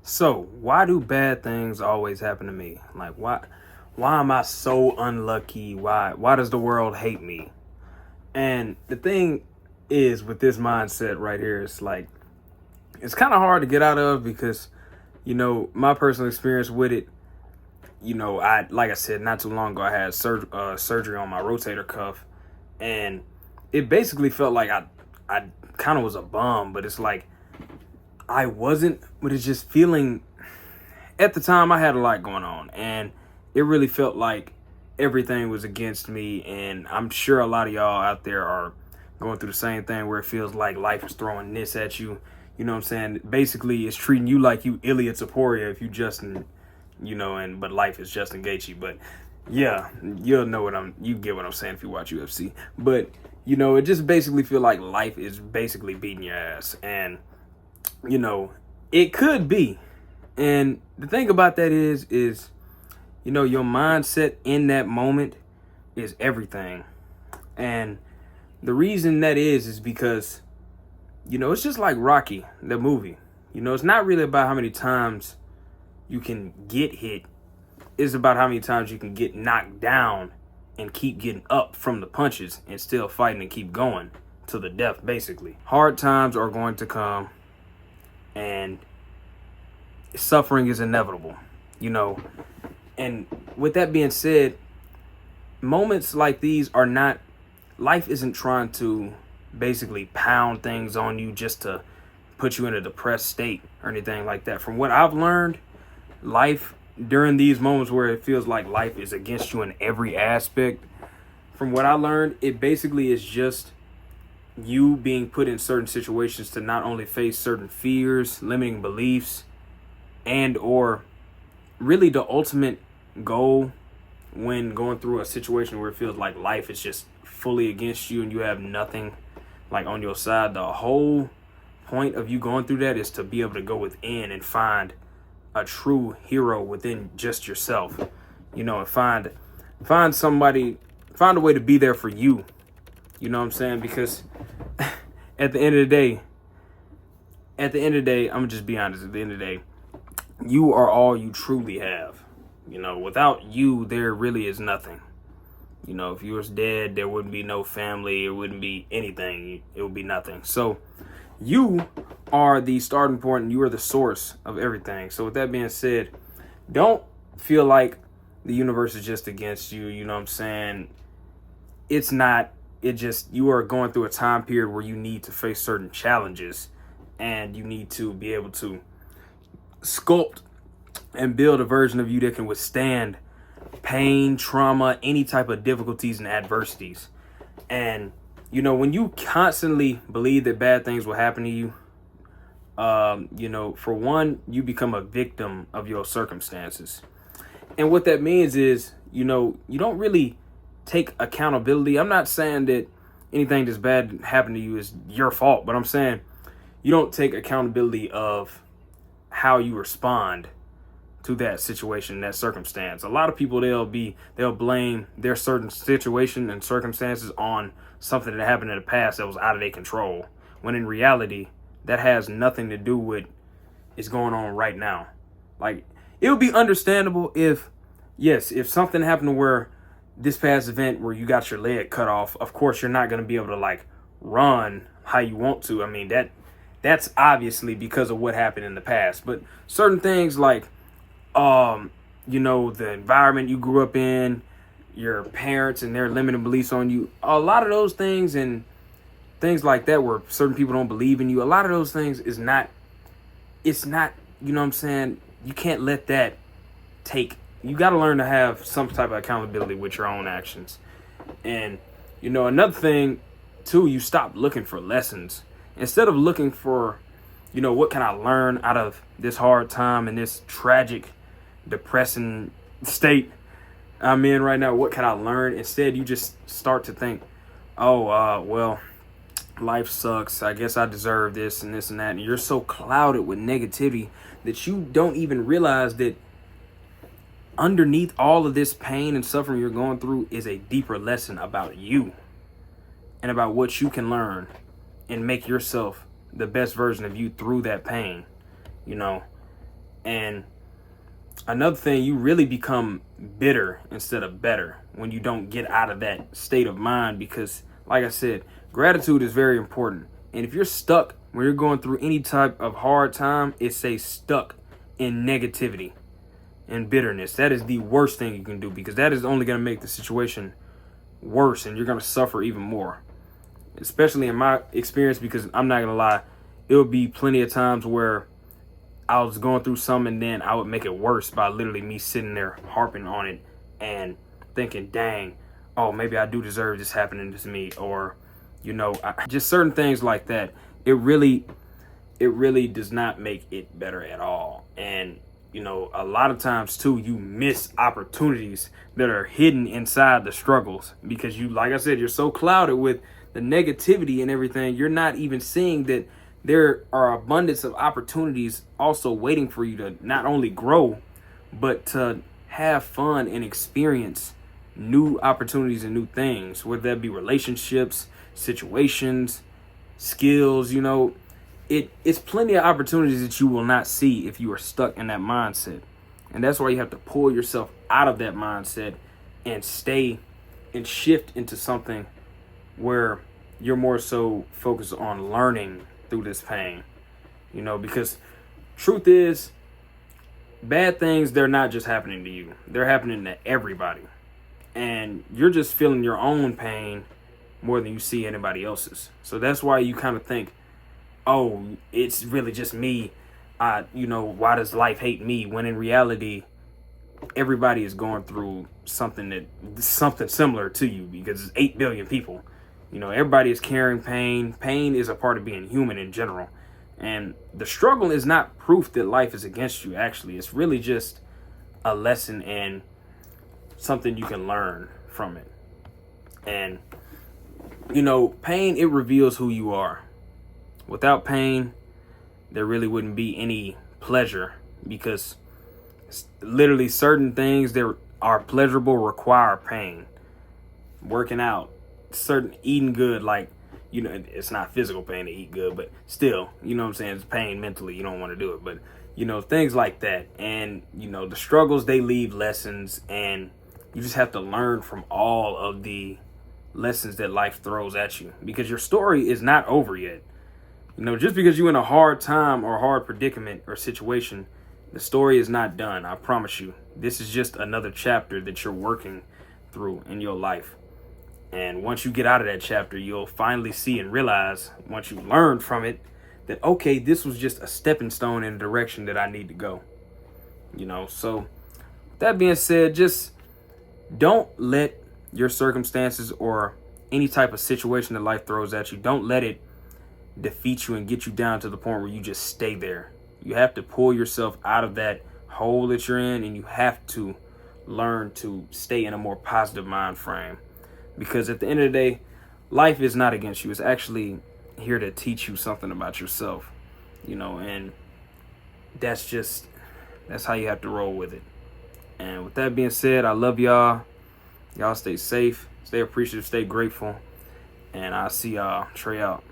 So, why do bad things always happen to me? Like why am I so unlucky? Why does the world hate me? And the thing is with this mindset right here, it's like it's kind of hard to get out of because my personal experience with it, I like I said not too long ago I had surgery on my rotator cuff, and it basically felt like I kind of was a bum, but it's like I wasn't, but it's just feeling at the time I had a lot going on, and it really felt like everything was against me. And I'm sure a lot of y'all out there are going through the same thing where it feels like life is throwing this at you. You know what I'm saying? Basically, it's treating you like you Ilya Taporia if you Justin, but life is Justin Gaethje. But yeah, you get what I'm saying if you watch UFC. But it just basically feel like life is basically beating your ass, and it could be. And the thing about that is your mindset in that moment is everything. And the reason that is because, it's just like Rocky, the movie. It's not really about how many times you can get hit. It's about how many times you can get knocked down and keep getting up from the punches and still fighting and keep going to the death, basically. Hard times are going to come, and suffering is inevitable, And with that being said, moments like these are not, life isn't trying to basically pound things on you just to put you in a depressed state or anything like that. From what I've learned, life during these moments where it feels like life is against you in every aspect, from what I learned, it basically is just you being put in certain situations to not only face certain fears, limiting beliefs, and or really the ultimate goal when going through a situation where it feels like life is just fully against you and you have nothing like on your side. The whole point of you going through that is to be able to go within and find a true hero within just yourself, and find somebody, find a way to be there for you. You know what I'm saying? Because at the end of the day, I'm gonna just be honest, at the end of the day, you are all you truly have. Without you, there really is nothing. If you was dead, there wouldn't be no family, it wouldn't be anything, it would be nothing. So you are the starting point and you are the source of everything. So with that being said, don't feel like the universe is just against you. You know what I'm saying? It's not. It just, you are going through a time period where you need to face certain challenges, and you need to be able to sculpt and build a version of you that can withstand pain, trauma, any type of difficulties and adversities. And when you constantly believe that bad things will happen to you, for one, you become a victim of your circumstances. And what that means is, you don't really take accountability. I'm not saying that anything that's bad happened to you is your fault, but I'm saying you don't take accountability of how you respond to that situation, that circumstance. A lot of people, they'll blame their certain situation and circumstances on something that happened in the past that was out of their control, when in reality that has nothing to do with what's going on right now. Like, it would be understandable if something happened to where this past event where you got your leg cut off, of course you're not going to be able to run how you want to. I mean, that's obviously because of what happened in the past. But certain things like the environment you grew up in, your parents and their limited beliefs on you, a lot of those things and things like that where certain people don't believe in you, a lot of those things it's not, you know what I'm saying? You can't let that you got to learn to have some type of accountability with your own actions. And, another thing too, you stop looking for lessons. Instead of looking for, what can I learn out of this hard time and this tragic, depressing state I'm in right now, what can I learn? Instead, you just start to think, well, life sucks. I guess I deserve this and this and that. And you're so clouded with negativity that you don't even realize that underneath all of this pain and suffering you're going through is a deeper lesson about you and about what you can learn and make yourself the best version of you through that pain, And another thing, you really become bitter instead of better when you don't get out of that state of mind, because like I said, gratitude is very important. And if you're stuck when you're going through any type of hard time, it says stuck in negativity and bitterness. That is the worst thing you can do, because that is only going to make the situation worse and you're going to suffer even more. Especially in my experience, because I'm not going to lie, it would be plenty of times where I was going through something and then I would make it worse by literally me sitting there harping on it and thinking, dang, oh, maybe I do deserve this happening to me, or, just certain things like that. It really does not make it better at all. And, a lot of times too, you miss opportunities that are hidden inside the struggles, because like I said, you're so clouded with the negativity and everything. You're not even seeing that there are abundance of opportunities also waiting for you to not only grow, but to have fun and experience new opportunities and new things, whether that be relationships, situations, skills. It's plenty of opportunities that you will not see if you are stuck in that mindset. And that's why you have to pull yourself out of that mindset and stay and shift into something where you're more so focused on learning through this pain. Because truth is, bad things, they're not just happening to you. They're happening to everybody. And you're just feeling your own pain more than you see anybody else's. So that's why you kind of think, oh, it's really just me. Why does life hate me? When in reality, everybody is going through something similar to you, because it's 8 billion people. Everybody is carrying pain. Pain is a part of being human in general. And the struggle is not proof that life is against you, actually. It's really just a lesson and something you can learn from it. And, pain, it reveals who you are. Without pain, there really wouldn't be any pleasure, because literally certain things that are pleasurable require pain. Working out, eating good, like, it's not physical pain to eat good, but still, what I'm saying, it's pain mentally. You don't want to do it, but, things like that. And, the struggles, they leave lessons, and you just have to learn from all of the lessons that life throws at you, because your story is not over yet. Just because you're in a hard time or hard predicament or situation, the story is not done. I promise you. This is just another chapter that you're working through in your life. And once you get out of that chapter, you'll finally see and realize, once you learn from it, that, okay, this was just a stepping stone in the direction that I need to go. So with that being said, just don't let your circumstances or any type of situation that life throws at you, don't let it defeat you and get you down to the point where you just stay there. You have to pull yourself out of that hole that you're in, and you have to learn to stay in a more positive mind frame, because at the end of the day, life is not against you. It's actually here to teach you something about yourself, and that's how you have to roll with it. And with that being said, I love y'all. Y'all stay safe, stay appreciative, stay grateful, and I'll see y'all. Trey out.